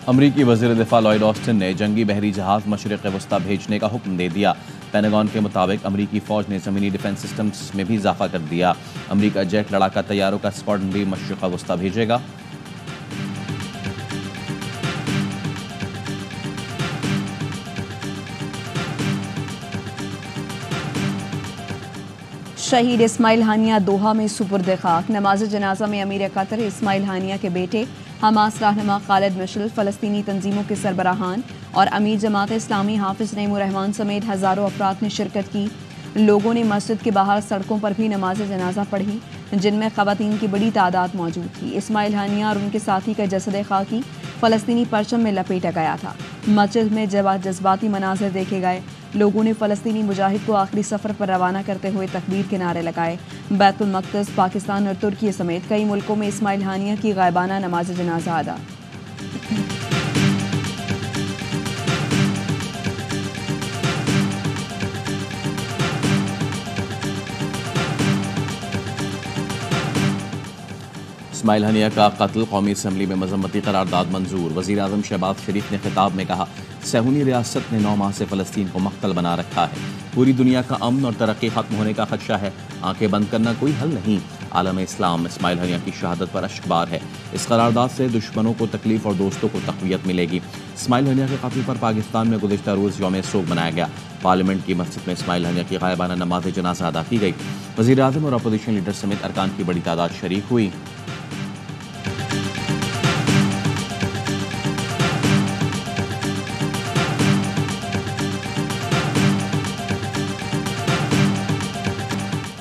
अमरीकी वज़ीर दिफ़ा Lloyd Austin ने जंगी बहरी जहाज़ मशरिक़ वस्ता भेजने का हुक्म दे दिया। पेंटागन के मुताबिक अमरीकी फ़ौज ने ज़मीनी डिफेंस सिस्टम्स में भी इजाफा कर दिया। अमरीका जेट लड़ाका तैयारों का स्क्वाड्रन भी मशरिक़ वस्ता भेजेगा। शहीद इस्माइल हानिया दोहा में सुपुर्द खाक। नमाज जनाजा में अमीर कतर इस्माइल हानिया के बेटे, हमास रहनुमा खालिद मिशल, फ़लस्तीनी तंजीमों के सरबराहान और अमीर जमात इस्लामी हाफिज नईमुर रहमान समेत हज़ारों अफराद ने शिरकत की। लोगों ने मस्जिद के बाहर सड़कों पर भी नमाज जनाजा पढ़ी, जिनमें ख़वातीन की बड़ी तादाद मौजूद थी। इस्माइल हानिया और उनके साथी का जसद खाकी फ़लस्तीनी परचम में लपेटा गया था। मस्जिद में जज्बाती मनाज़िर देखे गए। लोगों ने फ़लस्तीनी मुजाहिद को आखिरी सफ़र पर रवाना करते हुए तकबीर के नारे लगाए। बैतुल मक़दस, पाकिस्तान और तुर्की समेत कई मुल्कों में इस्माइल हानिया की गायबाना नमाज जनाजा अदा। इस्माइल हानिया का कत्ल कौमी असम्बली में मजम्मती करारदाद मंजूर। वज़ीर आज़म शहबाज शरीफ ने खिताब में कहा, सहूनी रियासत ने 9 माह से फ़लस्तीन को मख्तल बना रखा है। पूरी दुनिया का अमन और तरक्की खत्म होने का खदशा है। आंखें बंद करना कोई हल नहीं। आलम इस्लाम इस्माइल हानिया की शहादत पर अश्कबार है। इस करारदाद से दुश्मनों को तकलीफ और दोस्तों को तक़वियत मिलेगी। इस्माइल हानिया के कत्ल पर पाकिस्तान में गुज़िश्ता रोज़ यौम सोग मनाया गया। पार्लियामेंट की मस्जिद में इस्माइल हानिया की गायबाना नमाज जनाजा अदा की गई। वज़ीर आज़म और अपोजिशन लीडर समेत अरकान की बड़ी तादाद शरीक हुई।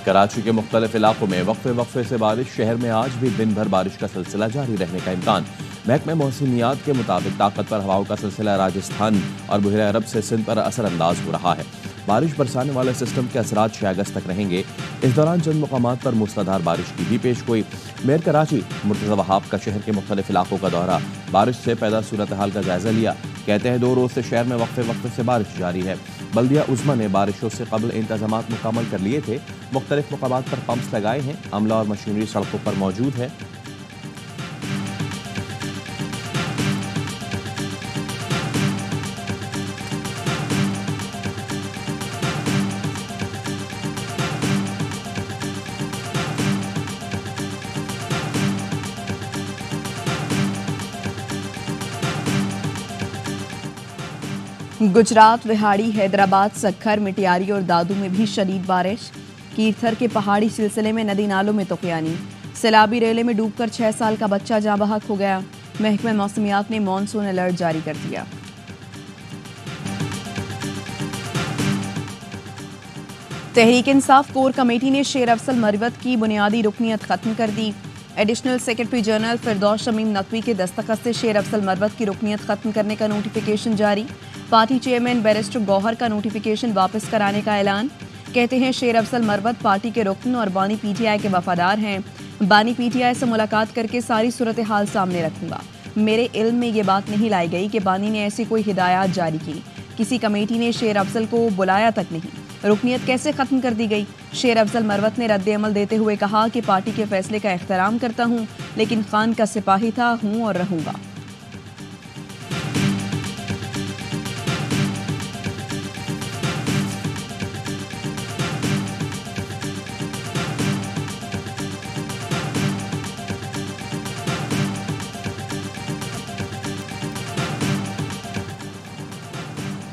कराची के मुख्तलिफ इलाकों में वक्फे से बारिश। शहर में आज भी दिन भर बारिश का सिलसिला जारी रहने का इम्कान। महकमे मौसमियात के मुताबिक ताकतवर हवाओं का सिलसिला राजस्थान और बहरे अरब से सिंध पर असरअंदाज हो रहा है। बारिश बरसाने वाले सिस्टम के असरात 6 अगस्त तक रहेंगे। इस दौरान चंद मुकामात पर मूसलाधार बारिश की भी पेश गोई। मेयर कराची मुर्तज़ा वहाब का शहर के मुख्तलिफ इलाकों का दौरा, बारिश से पैदा सूरत हाल का जायजा लिया। कहते हैं 2 रोज से शहर में वक्फे से बारिश जारी है। बल्दिया उज़्मा ने बारिशों से कबल इंतजामात मुकम्मल कर लिए थे। मुख्तलिफ मुकामात पर पंप्स लगाए हैं। अमला और मशीनरी सड़कों पर मौजूद है। गुजरात, विहाड़ी, हैदराबाद, सक्खर, मिटियारी और दादू में भी शदीद बारिश। कीर्थर के पहाड़ी सिलसिले में नदी नालों में तुग़यानी। सैलाबी रेले में डूबकर 6 साल का बच्चा जाँ बहक हो गया। महकमे मौसमियात ने मानसून अलर्ट जारी कर दिया। तहरीक इंसाफ कोर कमेटी ने शेर अफजल मरवत की बुनियादी रुकनियत खत्म कर दी। एडिशनल सेक्रेटरी जनरल फिरदौस शमीम नकवी के दस्तखत से शेर अफजल मरवत की रुकनियत खत्म करने का नोटिफिकेशन जारी। पार्टी चेयरमैन बैरिस्टर गौहर का नोटिफिकेशन वापस कराने का ऐलान। कहते हैं शेर अफजल मरवत पार्टी के रुकन और बानी पीटीआई के वफादार हैं। बानी पीटीआई से मुलाकात करके सारी सूरत हाल सामने रखूंगा। मेरे इल्म में ये बात नहीं लाई गई कि बानी ने ऐसी कोई हिदायत जारी की। किसी कमेटी ने शेर अफजल को बुलाया तक नहीं। रुकनियत कैसे खत्म कर दी गई? शेर अफजल मरवत ने रद्द अमल देते हुए कहा कि पार्टी के फैसले का एहतराम करता हूं, लेकिन खान का सिपाही था, हूं और रहूंगा।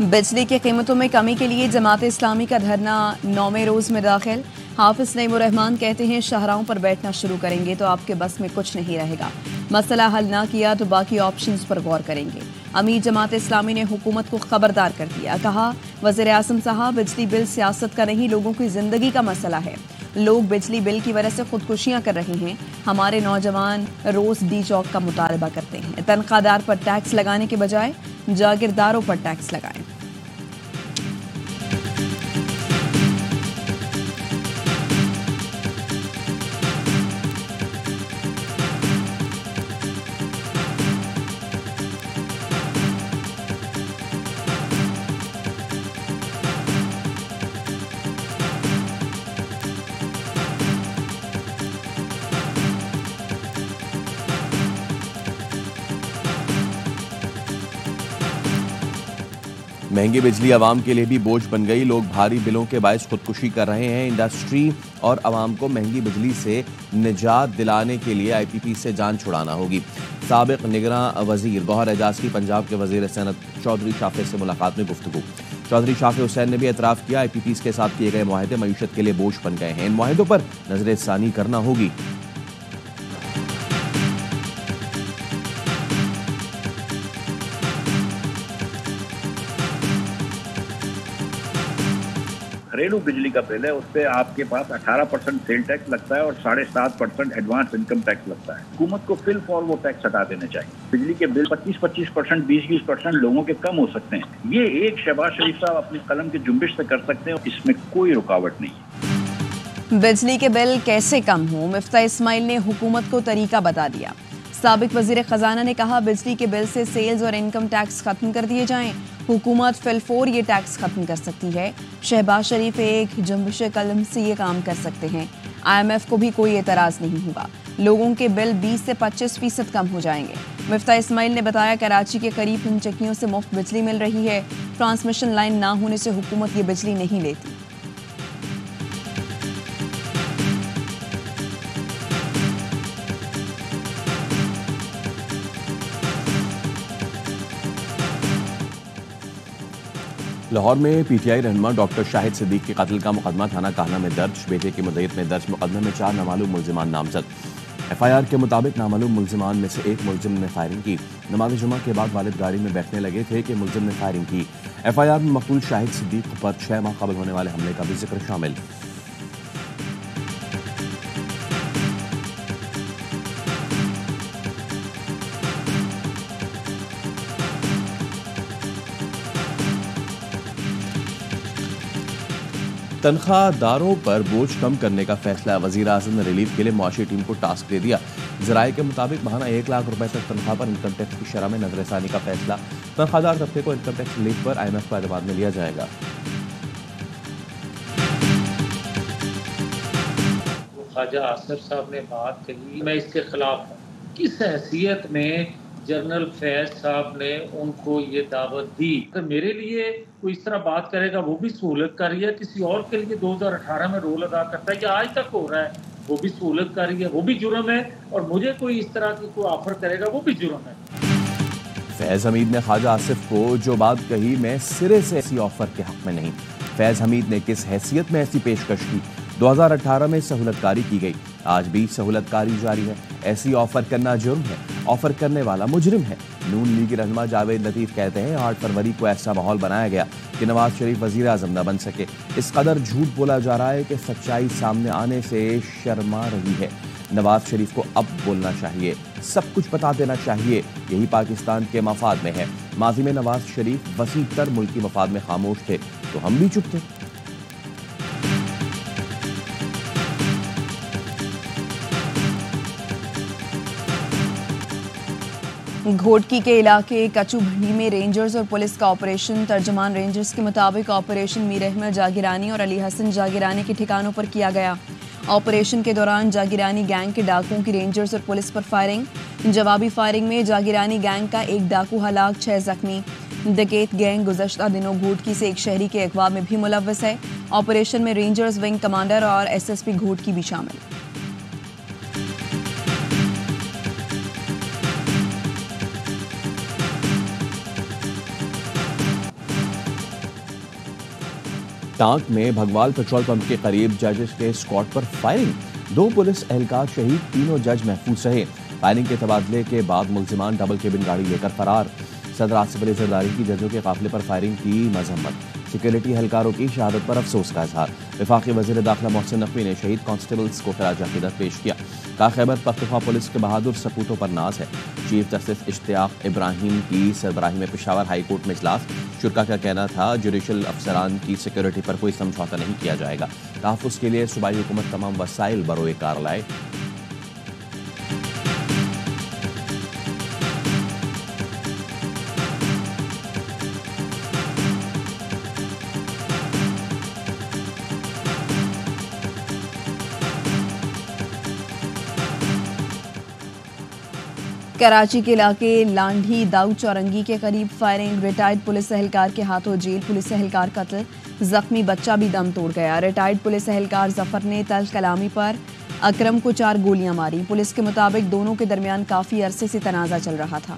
बिजली की कीमतों में कमी के लिए जमात इस्लामी का धरना 9वें रोज़ में दाखिल। हाफिज नईमुर रहमान कहते हैं शाहराहों पर बैठना शुरू करेंगे तो आपके बस में कुछ नहीं रहेगा। मसला हल ना किया तो बाकी ऑप्शंस पर गौर करेंगे। अमीर जमात इस्लामी ने हुकूमत को खबरदार कर दिया। कहा, वज़ीर आज़म साहब, बिजली बिल सियासत का नहीं, लोगों की ज़िंदगी का मसला है। लोग बिजली बिल की वजह से खुदकुशियाँ कर रहे हैं। हमारे नौजवान रोज़ डी चौक का मुतालबा करते हैं। तनख्वाहदार पर टैक्स लगाने के बजाय जागीरदारों पर टैक्स लगाएं। महंगी बिजली आवाम के लिए भी बोझ बन गई। लोग भारी बिलों के बायस खुदकुशी कर रहे हैं। इंडस्ट्री और आवाम को महंगी बिजली से निजात दिलाने के लिए IPP से जान छुड़ाना होगी। साबिक निगरां वजीर गौहर एजाज की पंजाब के वजीर सेनत चौधरी शाफे से मुलाकात में गुफ्तगू। चौधरी शाफे हुसैन ने भी एतराफ़ किया, IPPs के साथ किए गए मुआहदे मईशत के लिए बोझ बन गए हैं। इन मुआहदों पर नजरसानी करना होगी। घरेलू बिजली का बिल है, उस पर आपके पास 18% सेल टैक्स लगता है और 7.5% एडवांस इनकम टैक्स लगता है। हुकूमत को फिल फॉर वो टैक्स हटा देने चाहिए। बिजली के बिल 25%, 20% लोगों के कम हो सकते हैं। ये एक शहबाज शरीफ साहब अपनी कलम की जुम्बिश से कर सकते हैं, इसमें कोई रुकावट नहीं है। बिजली के बिल कैसे कम हो, मिफ्ता इस्माइल ने हुकूमत को तरीका बता दिया। साबिक वजीर खजाना ने कहा, बिजली के बिल से सेल्स और इनकम टैक्स खत्म कर दिए जाएं। हुकूमत फिलफोर ये टैक्स खत्म कर सकती है। शहबाज शरीफ एक जुम्बिश कलम से ये काम कर सकते हैं। IMF को भी कोई एतराज नहीं होगा। लोगों के बिल 20 से 25% कम हो जाएंगे। मिफ्ता इस्माइल ने बताया, कराची के करीब 3 चक्कियों से मुफ्त बिजली मिल रही है। ट्रांसमिशन लाइन ना होने से हुकूमत ये बिजली नहीं लेती। लाहौर में PTI रहनुमा डॉक्टर शाहिद सिद्दीक के कत्ल का मुकदमा थाना काहना में दर्ज। बेटे की मुद्दत में दर्ज मुकदमे में 4 नामालूम मुल्जिमान नामजद। FIR के मुताबिक नामालूम मुल्जिमान में से एक मुल्जिम ने फायरिंग की। नमाज जुमा के बाद वालिद गाड़ी में बैठने लगे थे कि मुल्जिम ने फायरिंग की। FIR में मकतूल शाहिद सिद्दीक पर 6 माह कबल होने वाले हमले का भी जिक्र शामिल। तनख्वाहदारों पर बोझ कम करने का फैसला। वजीर आज़म ने रिलीफ के लिए मुआशी टीम को टास्क दे दिया। ज़राए के मुताबिक महाना 1 लाख रुपए तक तनख्वाह पर इनकम टैक्स की शरह में नजरसानी का फैसला। तनख्वाहदार तबके को इनकम टैक्स रिलीफ पर IMF को एतमाद में लिया जाएगा। ख्वाजा आसिफ साहब ने बात कही, मैं इसके खिलाफ हूँ। किस हैसियत में जनरल फैज साहब ने उनको ये दावत दी? अगर मेरे लिए कोई इस तरह बात करेगा, वो भी सहूलत कर रही है। किसी और के लिए 2018 में रोल अदा करता है या आज तक हो रहा है, वो भी सहूलत कर रही है, वो भी जुर्म है। और मुझे कोई इस तरह की कोई ऑफर करेगा, वो भी जुर्म है। फैज हमीद ने ख्वाजा आसिफ को जो बात कही, मैं सिरे से ऐसी ऑफर के हक में नहीं। फैज हमीद ने किस हैसियत में ऐसी पेशकश की? 2018 में सहूलतकारी की गई, आज भी सहूलतकारी जारी है। ऐसी ऑफर करना जुर्म है, ऑफर करने वाला मुजरिम है। नून लीग रहनुमा जावेद लतीफ कहते हैं, 8 फरवरी को ऐसा माहौल बनाया गया कि नवाज शरीफ वजीर आजम न बन सके। इस कदर झूठ बोला जा रहा है कि सच्चाई सामने आने से शर्मा रही है। नवाज शरीफ को अब बोलना चाहिए, सब कुछ बता देना चाहिए। यही पाकिस्तान के मफाद में है। माजी में नवाज शरीफ वसी तर मुल्की मफाद में खामोश थे, तो हम भी चुप थे। घोटकी के इलाके कचू भंडी में रेंजर्स और पुलिस का ऑपरेशन। तर्जुमान रेंजर्स के मुताबिक ऑपरेशन मीर अहमद जागिरानी और अली हसन जागिरानी के ठिकानों पर किया गया। ऑपरेशन के दौरान जागिरानी गैंग के डाकुओं की रेंजर्स और पुलिस पर फायरिंग। जवाबी फायरिंग में जागिरानी गैंग का एक डाकू हलाक, 6 जख्मी। डकैत गैंग गुज़श्ता दिनों घोटकी से एक शहरी के अगवा में भी मुलव्वस है। ऑपरेशन में रेंजर्स विंग कमांडर और SSP घोटकी भी शामिल। टांक में भगवाल पेट्रोल पंप के करीब जजेस के स्क्वाड पर फायरिंग। 2 पुलिस एहलकार शहीद, 3 जज महफूज रहे। फायरिंग के तबादले के बाद मुल्जिमान डबल केबिन गाड़ी लेकर फरार। सदर आसिफ अली जरदारी की जजों के काफिले पर फायरिंग की मजम्मत। सिक्योरिटी एहलकारों की शहादत पर अफसोस का इजहार। वफाकी वज़ीर दाखिला मोहसिन नकवी ने शहीद कांस्टेबल्स को खिराज अकीदत पेश किया। खैबर पख्तूनख्वा पुलिस के बहादुर सपूतों पर नाज है। चीफ जस्टिस इश्तियाक इब्राहिम की सरबराही में पेशावर हाई कोर्ट में इजलास। शुरा का कहना था, जुडिशल अफसरान की सिक्योरिटी पर कोई समझौता नहीं किया जाएगा। तहफ़्फ़ुज़ के लिए सूबाई हुकूमत तमाम वसाइल बरोए कार लाए। कराची के इलाके लांढी दाऊद चौरंगी के करीब फायरिंग, रिटायर्ड पुलिस एहलकार के हाथों जेल, पुलिस एहलकार कत्ल, जख्मी बच्चा भी दम तोड़ गया। रिटायर्ड पुलिस एहलकार जफर ने तल कलामी पर अकरम को 4 गोलियां मारी। पुलिस के मुताबिक दोनों के दरमियान काफी अरसे से तनाजा चल रहा था।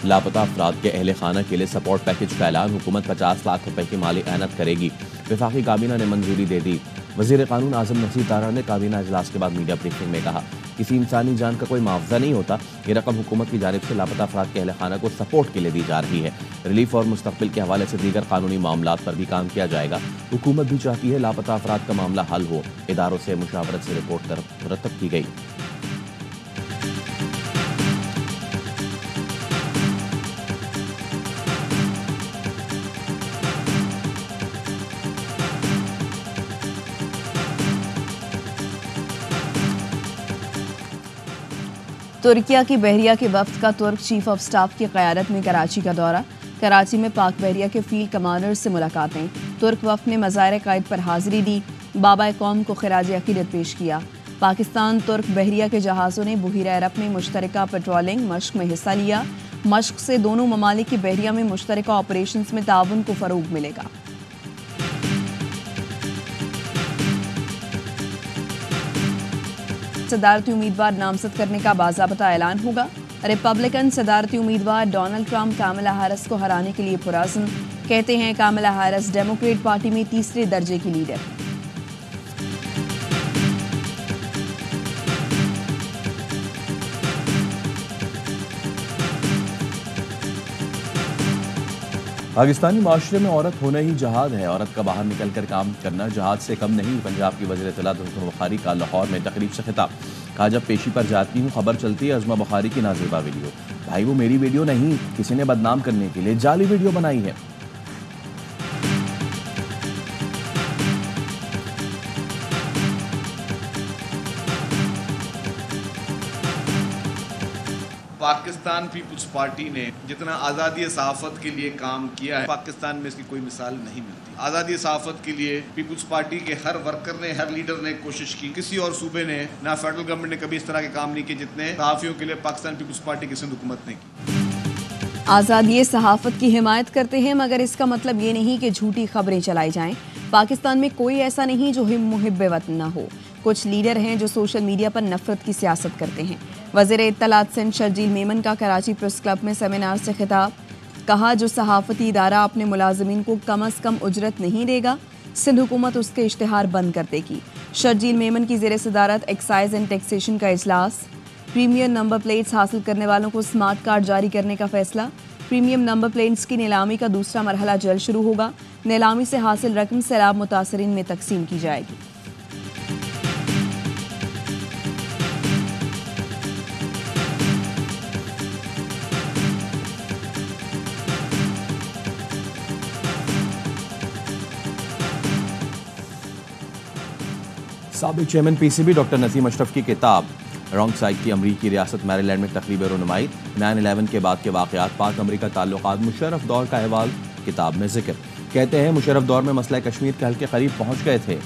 लापता अफराद के अहले खाना के लिए सपोर्ट पैकेज का ऐलान, हुकूमत 50 लाख रुपए की माली एनत करेगी। वफाकी काबीना ने मंजूरी दे दी। वजीर कानून आजम नसीर तारा ने काबीना इजलास के बाद मीडिया ब्रीफिंग में कहा, किसी इंसानी जान का कोई मुआवजा नहीं होता। ये रकम हुकूमत की जानिब से लापता अफराद के अहले खाना को सपोर्ट के लिए दी जा रही है। रिलीफ और मुस्तकबिल के हवाले से दीगर कानूनी मामलात पर भी काम किया जाएगा। हुकूमत भी चाहती है लापता अफराद का मामला हल हो। इदारों से मुशावरत से रिपोर्ट मुरतब की गई। तुर्किया की बहरिया के वफ्द का तुर्क चीफ ऑफ स्टाफ की क़यादत में कराची का दौरा। कराची में पाक बहरिया के फील्ड कमांडर से मुलाकातें। तुर्क वफ्द ने मज़ार क़ायद पर हाजिरी दी, बाबा कौम को खिराज अक़ीदत पेश किया। पाकिस्तान तुर्क बहरिया के जहाज़ों ने बहीरा अरब में मुश्तरका पेट्रोलिंग मश्क में हिस्सा लिया। मश्क से दोनों ममालिक की बहरिया में मुश्तरका ऑपरेशंस में ताउन को फ़रोग़ मिलेगा। सदारती उम्मीदवार नामजद करने का बाज़ाबता ऐलान होगा। रिपब्लिकन सदारती उम्मीदवार डोनाल्ड ट्रंप कामला हैरिस को हराने के लिए पुरअज़्म। कहते हैं कामला हैरिस डेमोक्रेट पार्टी में तीसरे दर्जे की लीडर। पाकिस्तानी माशरे में औरत होना ही जहाद है। औरत का बाहर निकल कर काम करना जहाद से कम नहीं। पंजाब की वज़ीर इत्तलात ज़ुल्फ़िकार बुखारी का लाहौर में तकरीब से खिताब। कहा, जब पेशी पर जाती हूँ खबर चलती है अज़मा बुखारी की नाज़िबा वीडियो। भाई वो मेरी वीडियो नहीं, किसी ने बदनाम करने के लिए जाली वीडियो बनाई है। पाकिस्तान पीपुल्स पार्टी ने जितना आज़ादी सहाफ़त के लिए काम किया है, पाकिस्तान में इसकी कोई मिसाल नहीं मिलती। आज़ादी सहाफ़त के लिए पीपुल्स पार्टी के हर वर्कर ने, हर लीडर ने कोशिश की। किसी और सूबे ने, ना फेडरल गवर्नमेंट ने कभी इस तरह के काम नहीं किए जितने सहाफ़ियों के लिए पाकिस्तान पीपुल्स पार्टी की सिंध हुकूमत ने की। आज़ादी सहाफ़त की हिमायत करते हैं, मगर इसका मतलब ये नहीं कि झूठी खबरें चलाई जाएं। पाकिस्तान में कोई ऐसा नहीं जो मुहिब्बे वतन ना हो। कुछ लीडर हैं जो सोशल मीडिया पर नफरत की सियासत करते हैं। वज़ीर इत्तलात सिंध शर्जील मेमन का कराची प्रेस क्लब में सेमिनार से खिताब। कहा, जो सहाफ़ती इदारा अपने मुलाजिमीन को कम अज़ कम उजरत नहीं देगा, सिंध हुकूमत उसके इश्तिहार बंद कर देगी। शर्जील मेमन की ज़ेर सदारत एक्साइज एंड टैक्सेशन का इजलास। प्रीमियम नंबर प्लेट्स हासिल करने वालों को स्मार्ट कार्ड जारी करने का फैसला। प्रीमियम नंबर प्लेट्स की नीलामी का दूसरा मरहला जल्द शुरू होगा। नीलामी से हासिल रकम सैलाब मुतासरीन में तकसीम की जाएगी। साबिक chairman PCB doctor Naseem Ashraf की किताब रॉन्ग साइड की अमरीकी रियासत मैरीलैंड में तकरीब रुनुमाई। 9/11 के बाद के वाक़यात, पाक अमरीका ताल्लुकात, मुशर्रफ दौर का अहवाल किताब में जिक्र। कहते हैं मुशर्रफ दौर में मसला कश्मीर के हल के करीब पहुंच गए थे।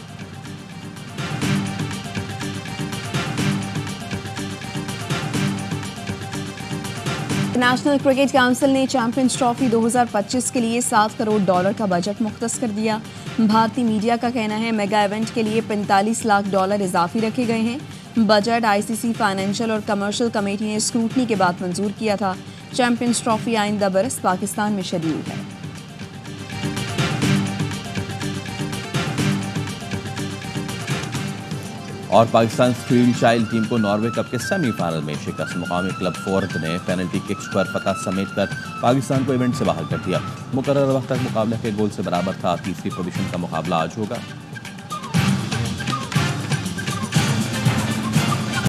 नेशनल क्रिकेट काउंसिल ने चैंपियंस ट्रॉफी 2025 के लिए $7 करोड़ का बजट मुख्तस कर दिया। भारतीय मीडिया का कहना है मेगा इवेंट के लिए $45 लाख इजाफी रखे गए हैं। बजट आईसीसी फाइनेंशियल और कमर्शियल कमेटी ने स्क्रूटनी के बाद मंजूर किया था। चैंपियंस ट्रॉफी आइंदा बरस पाकिस्तान में शेड्यूल है। और पाकिस्तान फील्ड चाइल्ड टीम को नॉर्वे कप के सेमीफाइनल में शिकस्त। मुकामी क्लब फोर्थ ने पेनल्टी किक्स पर फतह समेटकर पाकिस्तान को इवेंट से बाहर कर दिया। मुकर्रर वक्त तक मुकाबला के गोल से बराबर था। तीसरी पोजीशन का मुकाबला आज होगा।